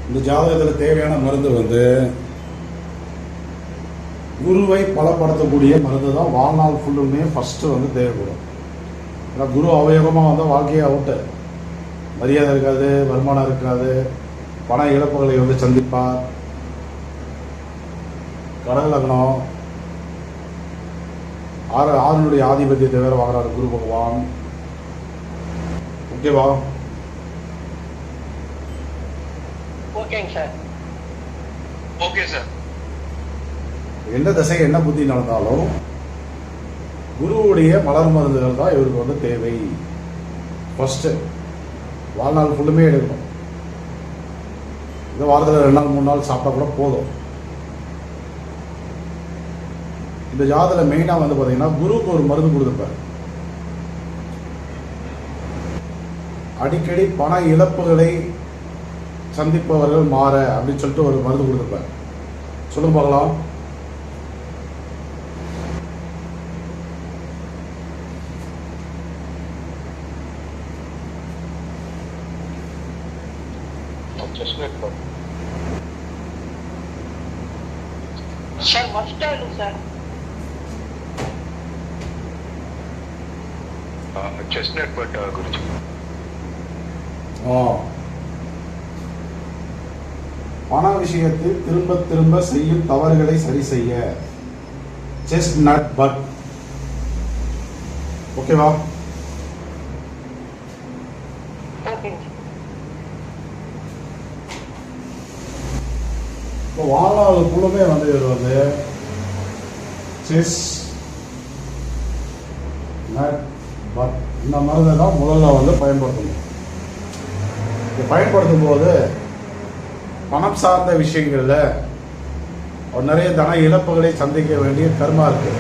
இந்த ஜாதகத்தில் தேவையான மருந்து வந்து குருவை பலப்படுத்தக்கூடிய மருந்து தான் வாழ்நாள் ஃபுல்லுமே ஃபஸ்ட்டு வந்து தேவைப்படும். ஏன்னா குரு அவயோகமாக வந்தால் வாழ்க்கையே அவுட்டு, மரியாதை இருக்காது, வருமானம் இருக்காது, பண இழப்புகளை வந்து சந்திப்பார். கடக லக்னம் ஆறுனுடைய ஆதிபத்தியத்தை வேற வாங்குறாரு குரு பகவான். ஓகேவா? ஓகேங்க சார். Okay sir. எந்த திசை என்ன புத்தி நடந்தாலும் குருவுடைய மலர் மருந்துகள் தான் இவருக்கு வந்து தேவை. ஃபர்ஸ்ட் வாழ்நாள் ஃபுல்லுமே எடுக்கணும். இந்த வாரத்தில் 2 நாள் 3 நாள் சாப்பிட்டா கூட போதும். இந்த ஜாதகத்தில் மெயினாக வந்து பார்த்தீங்கன்னா குருவுக்கு ஒரு மருந்து கொடுத்துருப்பார். அடிக்கடி பண இழப்புகளை சந்திப்பவர்கள் மாற அப்படின்னு சொல்லிட்டு ஒரு மருந்து கொடுத்துருப்பார். சொல்லுங்க பார்க்கலாம். Sir mustard sir. Chestnut but Guruji. பண விஷயத்தில் திரும்ப திரும்ப செய்யும் தவறுகளை சரி செய்ய செஸ்ட்நட் பட். ஓகேவா? இப்போ வாழ்நாள் ஃபுல்லுமே வந்து இவர் வந்து செஸ் நட் பட் இந்த மருந்தை தான் முதல்ல வந்து பயன்படுத்தணும். இதை பயன்படுத்தும் போது பணம் சார்ந்த விஷயங்களில் ஒரு நிறைய தன இழப்புகளை சந்திக்க வேண்டிய கர்மா இருக்கு.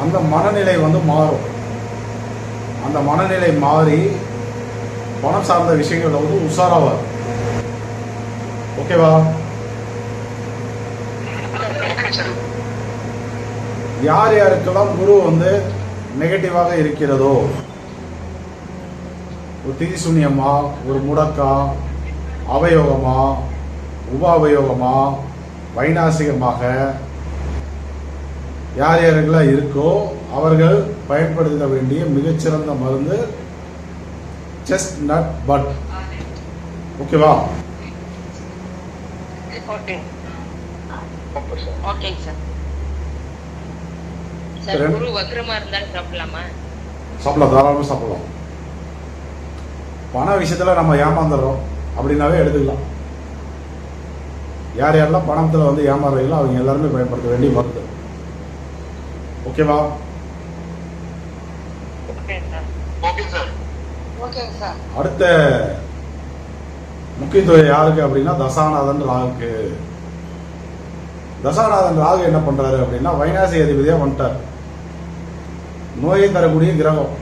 அந்த மனநிலை வந்து மாறும். அந்த மனநிலை மாறி பணம் சார்ந்த விஷயங்களில் வந்து உஷாராவார். ஓகேவா? யார் யாருக்கெல்லாம் குரு வந்து நெகட்டிவாக இருக்கிறதோ, ஒரு திரிசூன்யமா, ஒரு முடக்கா, அவயோகமா, உபாவயோகமா, வைநாசிகமாக யார் யாருக்கெல்லாம் இருக்கோ அவர்கள் பயன்படுத்த வேண்டிய மிகச்சிறந்த மருந்து செஸ்ட்நட் பட். ஓகேவா? ஓகேங்க சார். சார் குரு வக்ரமா இருந்தாலும் சாப்பிடலாமா? சாப்பிடலாம், தாராளமாக சாப்பிடலாம். பண விஷயத்தில் நம்ம ஏமாந்துடுறோம் அப்படின்னாவே எடுத்துக்கலாம். யார் யாரெல்லாம் பணத்தில் வந்து ஏமாறுறீங்களோ அவங்க எல்லாருமே பயன்படுத்த வேண்டிய மருந்து. ஓகேவா? அடுத்த முக்கியத்துவம் யாருக்கு அப்படின்னா தசாநாதன் ராகுக்கு. தசாநாதன் ராகு என்ன பண்றாரு அப்படின்னா வைநாசி அதிபதியா வந்துட்டார். நோயை தரக்கூடிய கிரகம்.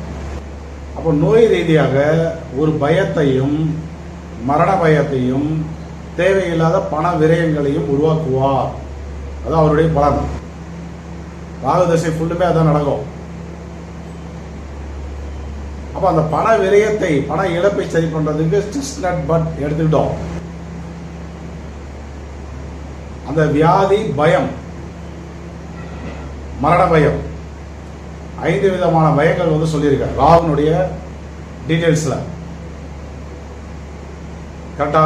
அப்போ நோய் ரீதியாக ஒரு பயத்தையும் மரண பயத்தையும் தேவையில்லாத பண விரயங்களையும் உருவாக்குவார். அது அவருடைய பலன். ராகு தசை ஃபுல்லுமே அதான் நடக்கும். அப்போ அந்த பண விரயத்தை, பண இழப்பை சரி பண்றதுக்கு செஸ்ட்நட் பட் எடுத்துக்கிட்டோம். அந்த வியாதி, பயம், மரண பயம், 5 விதமான பயங்கள் வந்து சொல்லியிருக்காரு ராகுனுடைய டீடைல்ஸ்ல. கரெக்டா?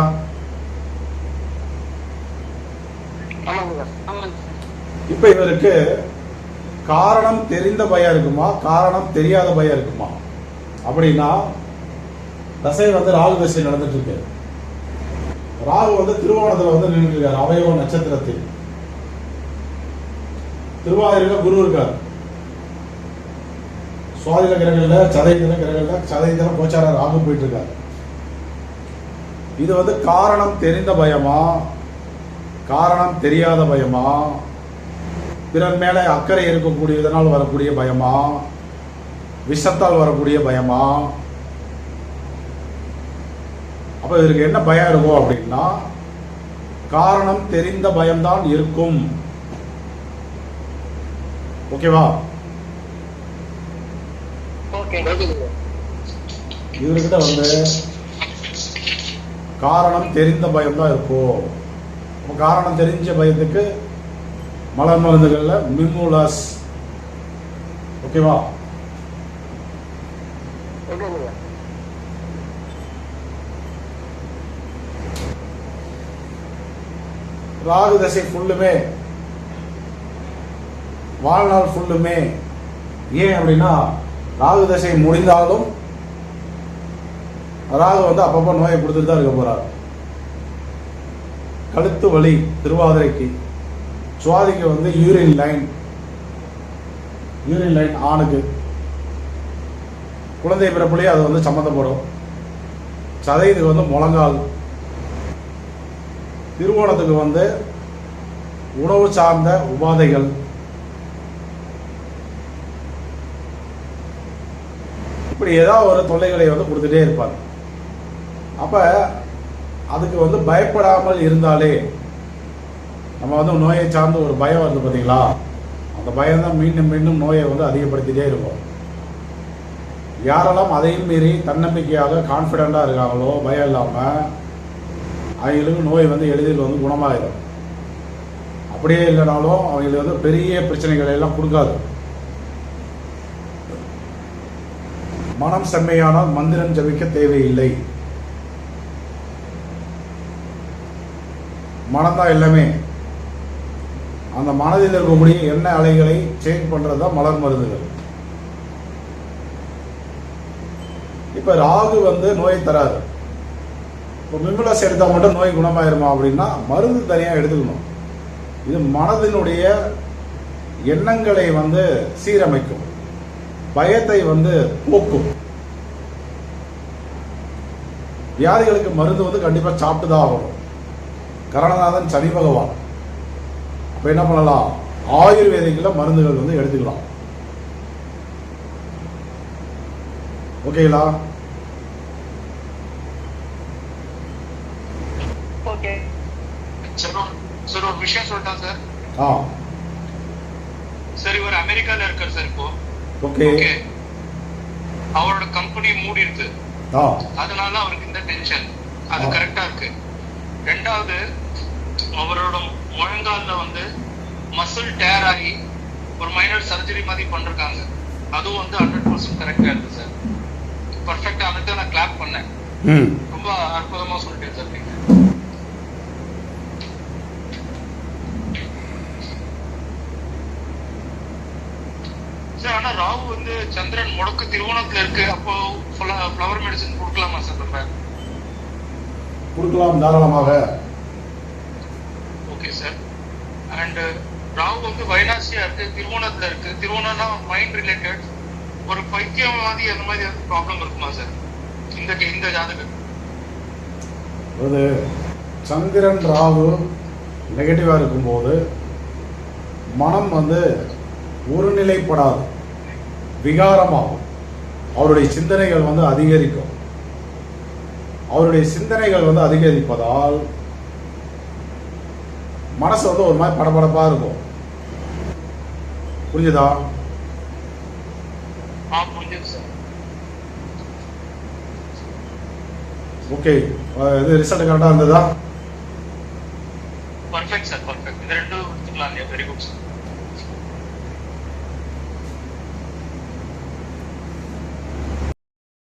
இப்ப இவருக்கு காரணம் தெரிந்த பயம் இருக்குமா, காரணம் தெரியாத பயம் இருக்குமா அப்படின்னா, தசை வந்து ராகு தசை நடந்துட்டு இருக்கு. ராகு வந்து திருவோணத்துல வந்து நின்று இருக்காரு. அவயோக நட்சத்திரத்தில் திருவாதிரையில குரு இருக்கார். சுவாதில கிரகங்கள்ல, சதயத்தில கிரகங்கள்ல, சதயத்தில கோச்சார ராகு போயிட்டு இருக்காரு. இது வந்து காரணம் தெரிந்த பயமா, காரணம் தெரியாத பயமா, பிறர் மேல அக்கறை இருக்கக்கூடியதனால் வரக்கூடிய பயமா, விஷத்தால் வரக்கூடிய பயமா? அப்ப இதற்கு என்ன பயம் இருக்கும் அப்படின்னா, காரணம் தெரிந்த பயம்தான் இருக்கும். ஓகேவா? இவர்கிட்ட வந்து காரணம் தெரிந்த பயம் தான் இருக்கும். அப்ப காரணம் தெரிஞ்ச பயத்துக்கு மலர் மருந்துகள்ல மிமுலஸ். ஓகேவா? ஓகேங்க. ராகு தசை ஃபுல்லுமே, வாழ்நாள் ஃபுல்லுமே. ஏன் அப்படின்னா ராகு தசை முடிந்தாலும் ராகு வந்து அப்பப்போ நோயை கொடுத்துட்டு தான் இருக்க போறார். கழுத்து வலி திருவாதிரைக்கு, சுவாதிக்கு வந்து யூரின் லைன் ஆணுக்கு குழந்தை பிறப்புலேயே அது வந்து சம்மந்தப்படும். சதைதுக்கு வந்து முழங்கால், திருவோணத்துக்கு வந்து உணவு சார்ந்த உபாதைகள், இப்படி ஏதாவது ஒரு தொல்லைகளை வந்து கொடுத்துட்டே இருப்பார். அப்ப அதுக்கு வந்து பயப்படாமல் இருந்தாலே, நம்ம வந்து நோயை சார்ந்த ஒரு பயம் வருது பார்த்தீங்களா, அந்த பயம் தான் மீண்டும் மீண்டும் நோயை வந்து அதிகப்படுத்திட்டே இருக்கும். யாரெல்லாம் அதையும் மீறி தன்னம்பிக்கையாக கான்ஃபிடென்ட்டாக இருக்காங்களோ, பயம் இல்லாமல், அவங்களுக்கு நோய் வந்து எளிதில் வந்து குணமாயிடும். அப்படியே இல்லைனாலும் அவங்களுக்கு வந்து பெரிய பிரச்சனைகளை எல்லாம் கொடுக்காது. மனம் செம்மையானால் மந்திரம் ஜபிக்க தேவையில்லை. மனம்தான் எல்லாமே. அந்த மனதில் இருக்கக்கூடிய எண்ண அலைகளை சேஞ்ச் பண்றது தான் மலர் மருந்துகள். இப்ப ராகு வந்து நோயை தராது. இப்போ மிமுலஸ் எடுத்தா மட்டும் நோய் குணமாயிருமா அப்படின்னா மருந்து தனியா எடுத்துக்கணும். இது மனதினுடைய எண்ணங்களை வந்து சீரமைக்கும், பயத்தை வந்து போக்கும். வியாதிகளுக்கு மருந்து வந்து கண்டிப்பா சாப்பிட்டு தான் ஆகணும். கரணநாதன் சனி பகவான். அப்ப என்ன பண்ணலாம், ஆயுர்வேதிக்குள்ள மருந்துகள் வந்து எடுத்துக்கலாம். ஓகேங்களா? ஓகே சார் ஒரு விஷயம் சொல்லிட்டேன் சார். சார் இவர் அமெரிக்கால இருக்கார் சார் இப்போ. ஓகே. அவரோட கம்பெனி மூடி இருக்கு, அதனால அவருக்கு இந்த டென்ஷன். அது கரெக்டா இருக்கு. ரெண்டாவது, அவரோட முழங்கால்ல வந்து மசில் டேர் ஆகி ஒரு மைனர் சர்ஜரி மாதிரி பண்றாங்க. அதுவும் வந்து 100% கரெக்டா இருக்கு சார். பர்ஃபெக்டா. அதுக்கு நான் கிளாப் பண்ணேன். ரொம்ப அற்புதமா சொல்லிட்டேன் சார் நீங்க. சார் ஆனா ராகு வந்து சந்திரன் முடக்கு திருவோணத்துல இருக்கு. அப்போ ஃப்ளவர் மெடிசன் கொடுக்கலாமா சார்? நம்ம கொடுக்கலாம், தாராளமாக. Okay sir. அண்ட் ராகு வந்து வைனாசியா இருக்கு, திருவோணத்துல இருக்கு. திருவோணம்னா மைண்ட் ரிலேட்டட் ஒரு பைத்தியவாதி அந்த மாதிரி ப்ராப்ளம் இருக்குமா சார் இந்த ஜாதகம்? அது சந்திரன் ராகு நெகட்டிவா இருக்கும்போது மனம் வந்து ஒருநிலைப்படாது, விகாரமாகும். அவருடைய சிந்தனைகள் வந்து அதிகரிக்கும். அவருடைய சிந்தனைகள் வந்து அதிகரிப்பதால் மனசு வந்து ஒரு மாதிரி படபடப்பா இருக்கும். புரிஞ்சுதா? புரிஞ்சுது சார். ஓகே. இது ரிசல்ட் கரெக்டா இருந்ததா? Perfect sir.